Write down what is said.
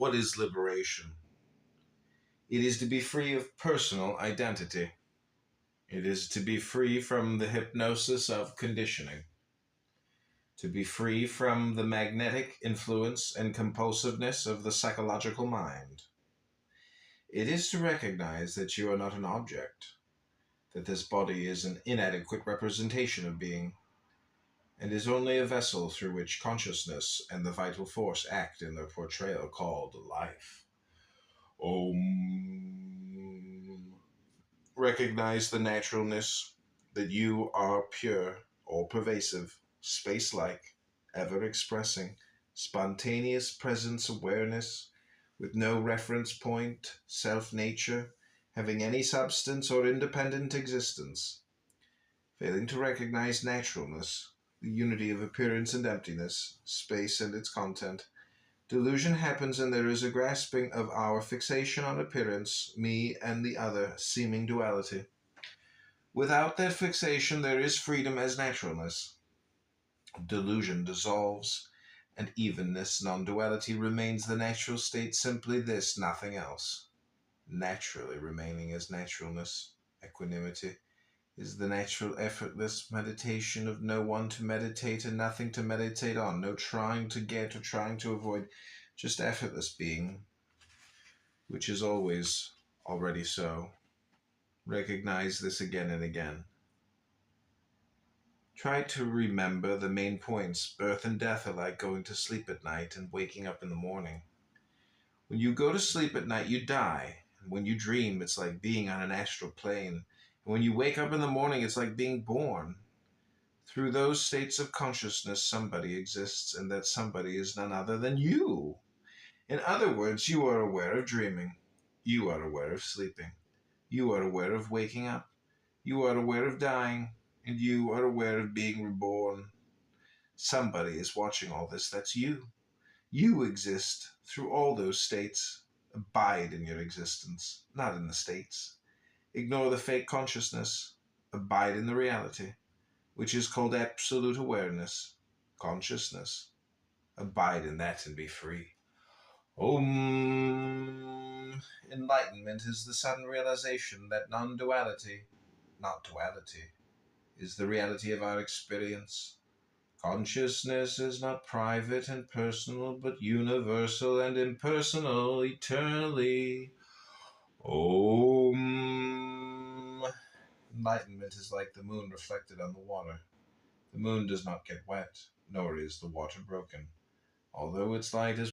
What is liberation? It is to be free of personal identity. It is to be free from the hypnosis of conditioning. To be free from the magnetic influence and compulsiveness of the psychological mind. It is to recognize that you are not an object, that this body is an inadequate representation of being, and is only a vessel through which consciousness and the vital force act in their portrayal called life. Om. Recognize the naturalness that you are pure, all-pervasive, space-like, ever-expressing, spontaneous presence awareness, with no reference point, self-nature, having any substance or independent existence. Failing to recognize naturalness, the unity of appearance and emptiness, space and its content, delusion happens and there is a grasping of our fixation on appearance, me and the other, seeming duality. Without that fixation there is freedom as naturalness. Delusion dissolves, and evenness, non-duality, remains the natural state, simply this, nothing else. Naturally remaining as naturalness, equanimity, is the natural effortless meditation of no one to meditate and nothing to meditate on, no trying to get or trying to avoid, just effortless being, which is always already so. Recognize this again and again. Try to remember the main points. Birth and death are like going to sleep at night and waking up in the morning. When you go to sleep at night, you die. And when you dream, it's like being on an astral plane. And when you wake up in the morning, it's like being born. Through those states of consciousness, somebody exists, and that somebody is none other than you. In other words, you are aware of dreaming. You are aware of sleeping. You are aware of waking up. You are aware of dying. And you are aware of being reborn. Somebody is watching all this. That's you. You exist through all those states. Abide in your existence, not in the states. Ignore the fake consciousness. Abide in the reality, which is called absolute awareness, consciousness. Abide in that and be free. Om. Enlightenment is the sudden realization that non-duality, not duality, is the reality of our experience. Consciousness is not private and personal, but universal and impersonal, eternally. Om. Enlightenment is like the moon reflected on the water. The moon does not get wet, nor is the water broken, although its light is